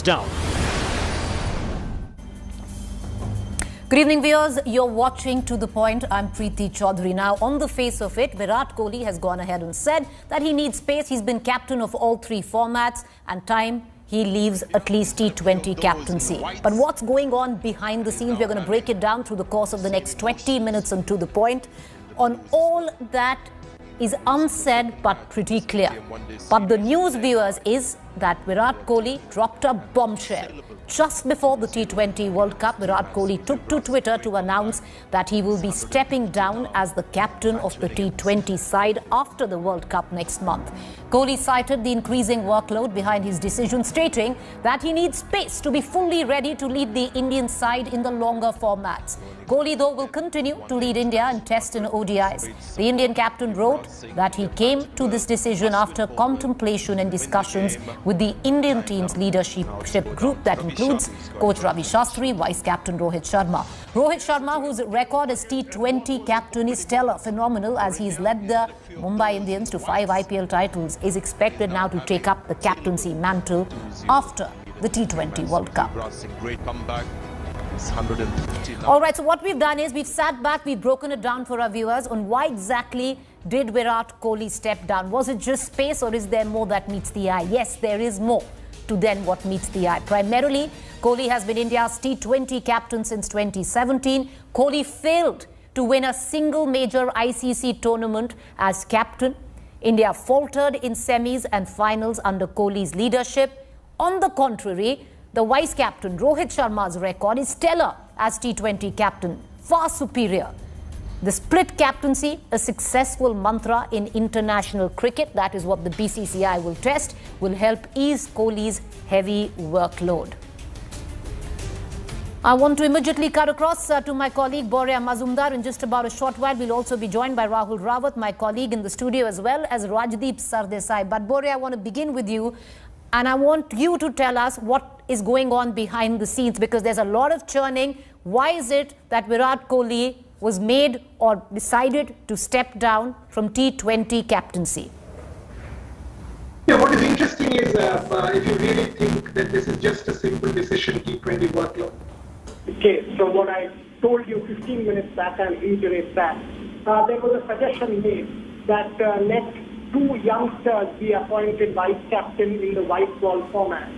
down. Good evening, viewers. You're watching To The Point. I'm Preeti Chaudhary. Now, on the face of it, Virat Kohli has gone ahead and said that he needs space. He's been captain of all three formats, and time he leaves at least T20 captaincy. But what's going on behind the scenes? We're going to break it down through the course of the next 20 minutes on To The Point. On all that is unsaid but pretty clear. But the news, viewers, is that Virat Kohli dropped a bombshell. Just before the T20 World Cup, Virat Kohli took to Twitter to announce that he will be stepping down as the captain of the T20 side after the World Cup next month. Kohli cited the increasing workload behind his decision, stating that he needs space to be fully ready to lead the Indian side in the longer formats. Kohli, though, will continue to lead India and test in ODIs. The Indian captain wrote that he came to this decision after contemplation and discussions with the Indian team's leadership group that includes coach Ravi Shastri, vice-captain Rohit Sharma. Rohit Sharma, whose record as T20 captain is stellar, phenomenal, as he's led the Mumbai Indians to 5 IPL titles, is expected now to take up the captaincy mantle after the T20 World Cup. All right, so what we've done is we've sat back, we've broken it down for our viewers on why exactly did Virat Kohli step down. Was it just space, or is there more that meets the eye? Yes, there is more to then what meets the eye. Primarily, Kohli has been India's T20 captain since 2017. Kohli failed to win a single major ICC tournament as captain. India faltered in semis and finals under Kohli's leadership. On the contrary, the vice-captain Rohit Sharma's record is stellar as T20 captain, far superior. The split captaincy, a successful mantra in international cricket, that is what the BCCI will test, will help ease Kohli's heavy workload. I want to immediately cut across to my colleague Boria Mazumdar. In just about a short while, we'll also be joined by Rahul Rawat, my colleague in the studio, as well as Rajdeep Sardesai. But Boria, I want to begin with you. And I want you to tell us what is going on behind the scenes, because there's a lot of churning. Why is it that Virat Kohli was made or decided to step down from T20 captaincy? Yeah, what is interesting is if you really think that this is just a simple decision, T20 workload. Okay, so what I told you 15 minutes back, I'll reiterate that. There was a suggestion made that let 2 youngsters be appointed vice-captain in the white ball format,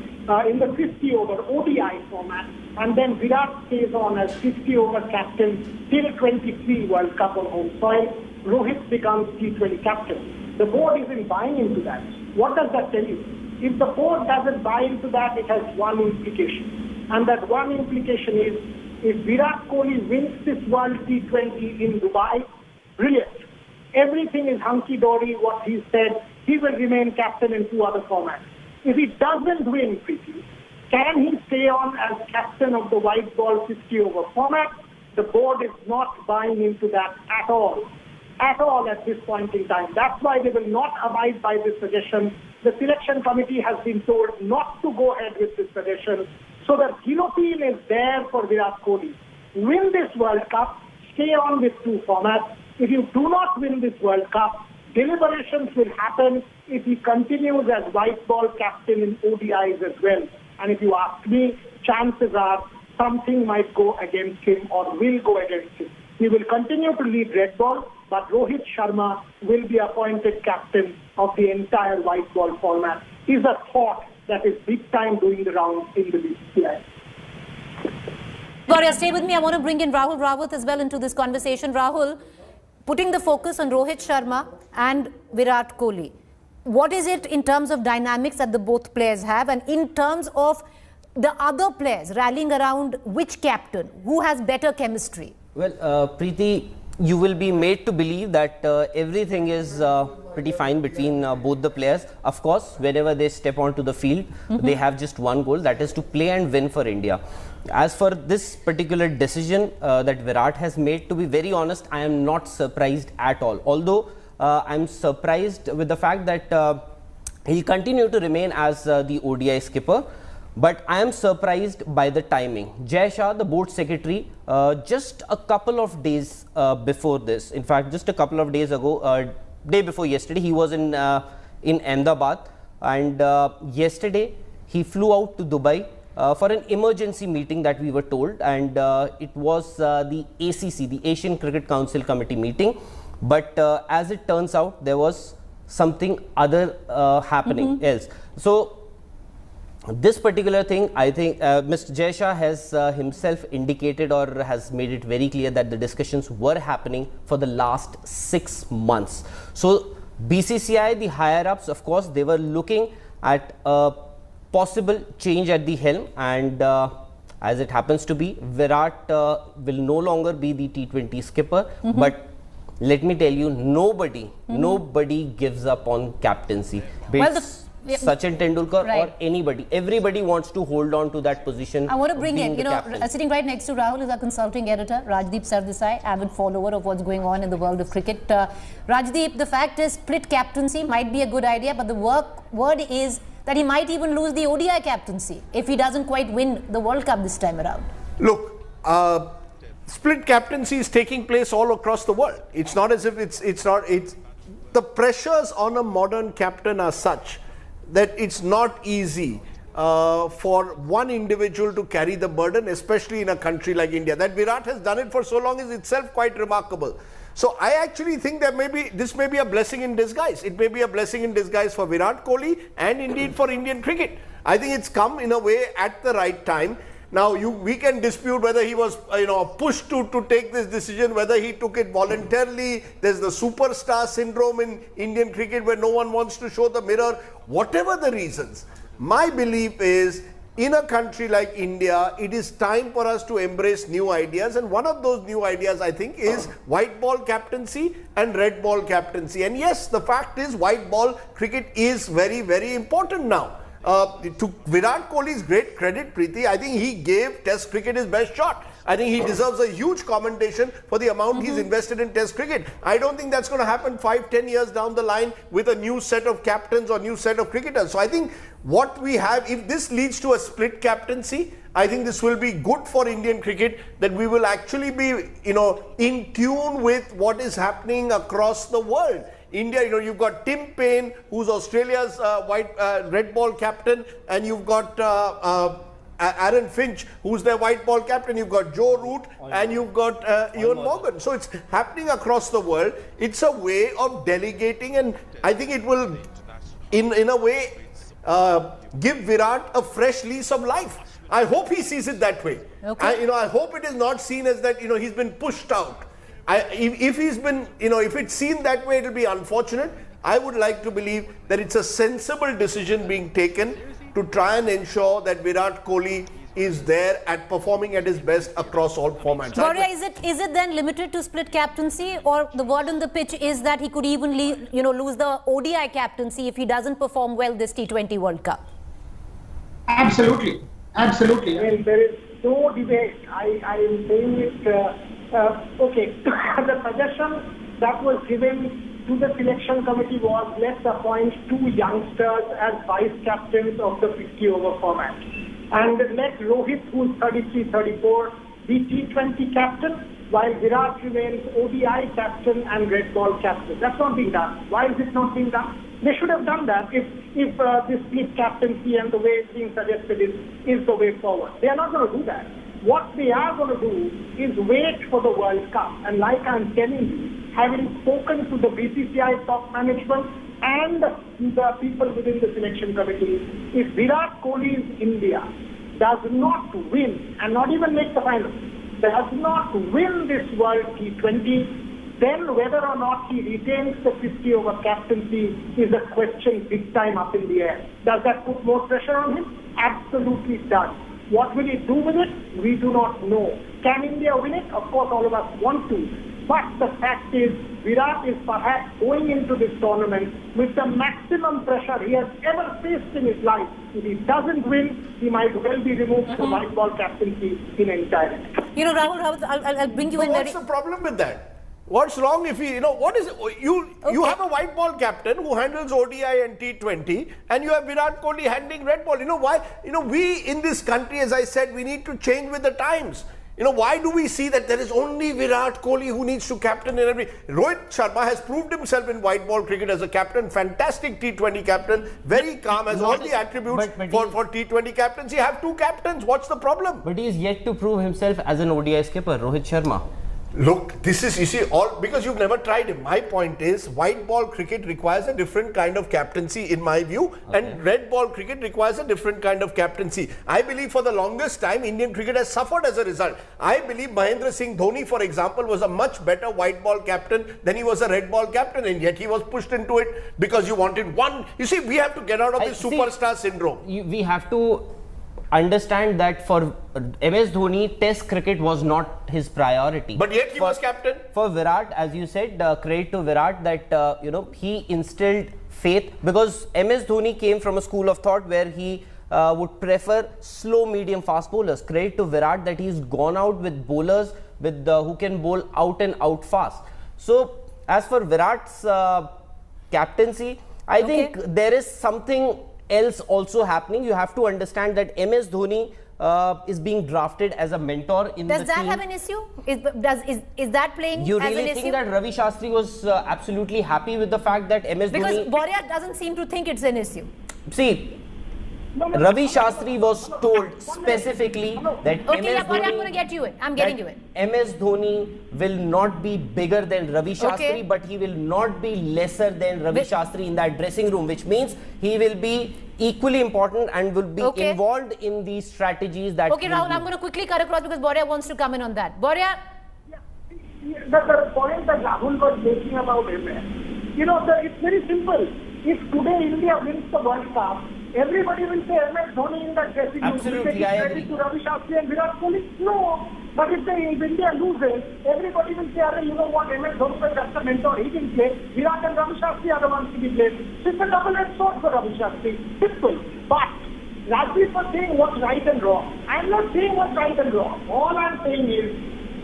in the 50-over ODI format, and then Virat stays on as 50-over captain till 23 World Cup on home soil. Rohit becomes T20 captain. The board isn't buying into that. What does that tell you? If the board doesn't buy into that, it has one implication. And that one implication is, if Virat Kohli wins this World T20 in Dubai, brilliant. Everything is hunky-dory, what he said. He will remain captain in 2 other formats. If he doesn't win, Preeti, can he stay on as captain of the white ball 50-over format? The board is not buying into that at all at this point in time. That's why they will not abide by this suggestion. The selection committee has been told not to go ahead with this suggestion. So the guillotine is there for Virat Kohli. Win this World Cup, stay on with 2 formats. If you do not win this World Cup, deliberations will happen if he continues as white ball captain in ODIs as well. And if you ask me, chances are something might go against him or will go against him. He will continue to lead red ball, but Rohit Sharma will be appointed captain of the entire white ball format. Is a thought that is big time doing the rounds in the BCCI. Boria, stay with me. I want to bring in Rahul Rawat as well into this conversation. Rahul, putting the focus on Rohit Sharma and Virat Kohli, what is it in terms of dynamics that the both players have, and in terms of the other players rallying around which captain, who has better chemistry? Well, Preeti, you will be made to believe that everything is pretty fine between both the players. Of course, whenever they step onto the field, they have just one goal, that is to play and win for India. As for this particular decision that Virat has made, to be very honest, I am not surprised at all. Although I am surprised with the fact that he will continue to remain as the ODI skipper. But I am surprised by the timing. Jai Shah, the board secretary, just a couple of days before this, in fact, just a couple of days ago, day before yesterday, he was in Ahmedabad, and yesterday he flew out to Dubai for an emergency meeting that we were told, and it was the ACC, the Asian Cricket Council Committee meeting. But as it turns out, there was something other happening else. So this particular thing, I think Mr. Jaisha has himself indicated or has made it very clear that the discussions were happening for the last 6 months. So BCCI, the higher ups, of course, they were looking at a possible change at the helm, and as it happens to be, Virat will no longer be the T20 skipper, but let me tell you, nobody gives up on captaincy. Well, Sachin Tendulkar or anybody, everybody wants to hold on to that position. I want to bring in, sitting right next to Rahul is our consulting editor, Rajdeep Sardesai, avid follower of what's going on in the world of cricket. Rajdeep, the fact is split captaincy might be a good idea, but the word is that he might even lose the ODI captaincy if he doesn't quite win the World Cup this time around. Look, split captaincy is taking place all across the world. It's not as if the pressures on a modern captain are such that it's not easy for one individual to carry the burden, especially in a country like India. That Virat has done it for so long is itself quite remarkable. So I actually think that this may be a blessing in disguise. It may be a blessing in disguise for Virat Kohli and indeed for Indian cricket. I think it's come in a way at the right time. Now we can dispute whether he was pushed to take this decision, whether he took it voluntarily. There's the superstar syndrome in Indian cricket where no one wants to show the mirror. Whatever the reasons, my belief is in a country like India, it is time for us to embrace new ideas, and one of those new ideas, I think, is white ball captaincy and red ball captaincy. And yes, the fact is white ball cricket is very, very important now. To Virat Kohli's great credit, Preeti, I think he gave Test cricket his best shot. I think he deserves a huge commendation for the amount he's invested in Test cricket. I don't think that's going to happen 5-10 years down the line with a new set of captains or new set of cricketers. So I think what we have, if this leads to a split captaincy, I think this will be good for Indian cricket, that we will actually be, in tune with what is happening across the world. India, you've got Tim Paine, who's Australia's red ball captain, and you've got Aaron Finch, who's their white ball captain. You've got Joe Root, and you've got Ewan Morgan. So it's happening across the world. It's a way of delegating, and I think it will, in a way, give Virat a fresh lease of life. I hope he sees it that way. Okay. I hope it is not seen as that, he's been pushed out. If he's been, if it's seen that way, it'll be unfortunate. I would like to believe that it's a sensible decision being taken to try and ensure that Virat Kohli is there at performing at his best across all formats. Gaurya, is it then limited to split captaincy, or the word on the pitch is that he could even lose the ODI captaincy if he doesn't perform well this T20 World Cup? Absolutely. Absolutely. I mean, there is no debate. I am saying it. Okay, the suggestion that was given to the selection committee was, let's appoint 2 youngsters as vice captains of the 50-over format. And let Rohit, who's 33, 34, be T20 captain, while Virat remains ODI captain and red ball captain. That's not being done. Why is it not being done? They should have done that if this split captaincy and the way it's being suggested is the way forward. They are not going to do that. What they are going to do is wait for the World Cup. And like I'm telling you, having spoken to the BCCI top management and the people within the selection committee, if Virat Kohli's India does not win, and not even make the final, does not win this World T20, then whether or not he retains the 50-over captaincy is a question big time up in the air. Does that put more pressure on him? Absolutely does. What will he do with it? We do not know. Can India win it? Of course, all of us want to. But the fact is, Virat is perhaps going into this tournament with the maximum pressure he has ever faced in his life. If he doesn't win, he might well be removed from white ball captaincy in entirety. Rahul, I'll bring you in. What's the problem with that? What's wrong if what is it? You have a white ball captain who handles ODI and T20, and you have Virat Kohli handling red ball. You know why? We in this country, as I said, we need to change with the times. Why do we see that there is only Virat Kohli who needs to captain in every... Rohit Sharma has proved himself in white ball cricket as a captain, fantastic T20 captain, very calm, has all the attributes for T20 captaincy. Have two captains, what's the problem? But he is yet to prove himself as an ODI skipper, Rohit Sharma. Look, this is, you see, all because you've never tried it. My point is, white ball cricket requires a different kind of captaincy in my view, and red ball cricket requires a different kind of captaincy. I believe for the longest time, Indian cricket has suffered as a result. I believe Mahendra Singh Dhoni, for example, was a much better white ball captain than he was a red ball captain, and yet he was pushed into it because you wanted one. You see, we have to get out of this superstar syndrome. We have to understand that for MS Dhoni, Test cricket was not his priority. But yet he was captain. For Virat, as you said, credit to Virat that he instilled faith, because MS Dhoni came from a school of thought where he would prefer slow, medium, fast bowlers. Credit to Virat that he's gone out with bowlers with who can bowl out and out fast. So as for Virat's captaincy, I think there is something else also happening. You have to understand that MS Dhoni is being drafted as a mentor in the team. Does that have an issue? Is that playing you as really an issue? think that Ravi Shastri was absolutely happy with the fact that MS Dhoni... Because Boria doesn't seem to think it's an issue. See, Ravi Shastri was told specifically that MS Dhoni... I'm going to get you it. I'm getting you it. MS Dhoni will not be bigger than Ravi Shastri, but he will not be lesser than Ravi Shastri in that dressing room, which means he will be equally important and will be involved in these strategies that... Okay, Rahul, I'm going to quickly cut across because Boria wants to come in on that. Boria? The point that Rahul was making about MS, it's very simple. If today India wins the World Cup, everybody will say MS Dhoni in that dressing room. Absolutely, I agree. To Ravi Shastri and Virat Kohli? No. But if India loses, everybody will say, you know what, MS Dhoni, that's the mentor, he can play. Virat and Ravi Shastri are the ones to be played. It's a double-edged sword for Ravi Shastri. Simple. But Rajdeep was saying what's right and wrong. I'm not saying what's right and wrong. All I'm saying is,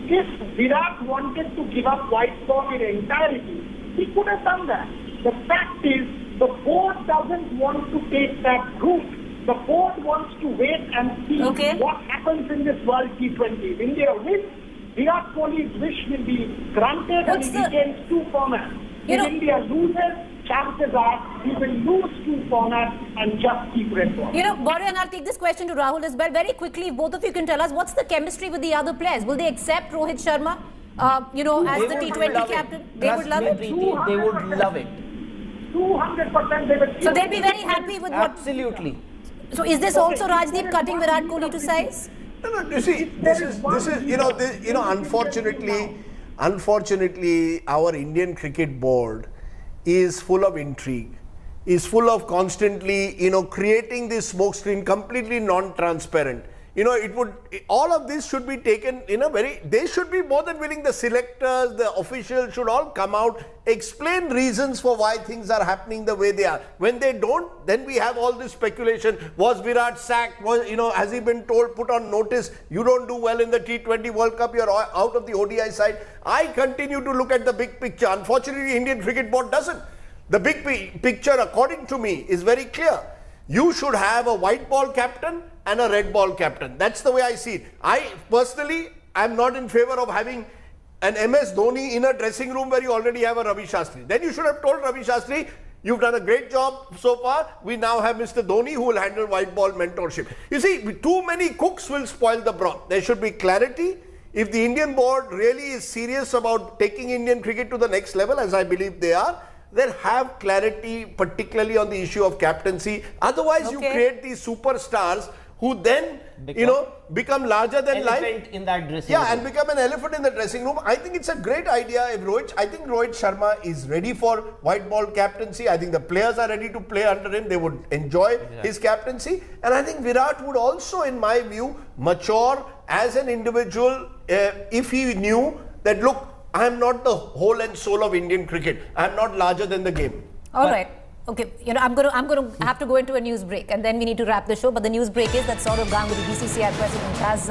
if Virat wanted to give up white ball in entirety, he could have done that. The fact is, the board doesn't want to take that route. The board wants to wait and see what happens in this World T20. If India wins, Virat Kohli's wish will be granted and he gains two formats. If India loses, chances are he will lose two formats and just keep red ball. Boria, and I'll take this question to Rahul as well. Very quickly, both of you can tell us what's the chemistry with the other players. Will they accept Rohit Sharma, as the T20 captain? They would love it. They would love it. 200% they will. So they'll be very happy with what... Absolutely. So is this also Rajdeep cutting Virat Kohli to size? No, you see, this is unfortunately, our Indian cricket board is full of intrigue, is full of constantly, creating this smoke screen, completely non-transparent. All of this should be taken in a they should be more than willing, the selectors, the officials should all come out, explain reasons for why things are happening the way they are. When they don't, then we have all this speculation. Was Virat sacked? Has he been told, put on notice, you don't do well in the T20 World Cup, you're out of the ODI side? I continue to look at the big picture. Unfortunately, Indian Cricket Board doesn't. The big picture, according to me, is very clear. You should have a white ball captain and a red ball captain. That's the way I see it. I personally am not in favor of having an MS Dhoni in a dressing room where you already have a Ravi Shastri. Then you should have told Ravi Shastri, you've done a great job so far. We now have Mr. Dhoni who will handle white ball mentorship. You see, too many cooks will spoil the broth. There should be clarity. If the Indian board really is serious about taking Indian cricket to the next level, as I believe they are, then have clarity, particularly on the issue of captaincy. Otherwise, you create these superstars who then, become larger than life. In that dressing room. And become an elephant in the dressing room. I think it's a great idea. I think Rohit Sharma is ready for white ball captaincy. I think the players are ready to play under him. They would enjoy his captaincy. And I think Virat would also, in my view, mature as an individual if he knew that, look, I am not the whole and soul of Indian cricket. I am not larger than the game. All right. Okay, I'm going to have to go into a news break and then we need to wrap the show. But the news break is that Saurav Ganguly, BCCI president, has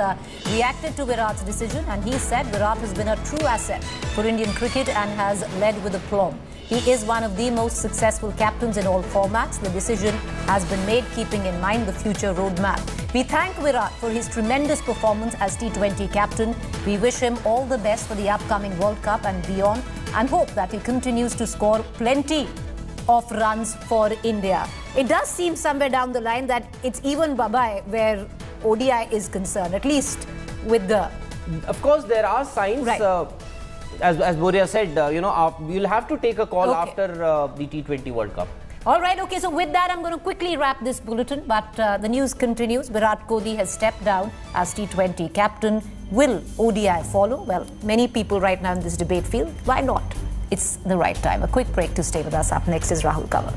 reacted to Virat's decision, and he said Virat has been a true asset for Indian cricket and has led with aplomb. He is one of the most successful captains in all formats. The decision has been made keeping in mind the future roadmap. We thank Virat for his tremendous performance as T20 captain. We wish him all the best for the upcoming World Cup and beyond, and hope that he continues to score plenty of runs for India. It does seem somewhere down the line that it's even bye-bye where ODI is concerned, at least with the... Of course, there are signs. Right. As Boria said, we'll have to take a call after the T20 World Cup. All right, okay, so with that, I'm going to quickly wrap this bulletin, but the news continues. Virat Kohli has stepped down as T20 captain. Will ODI follow? Well, many people right now in this debate feel, why not? It's the right time. A quick break to stay with us. Up next is Rahul Kanwar.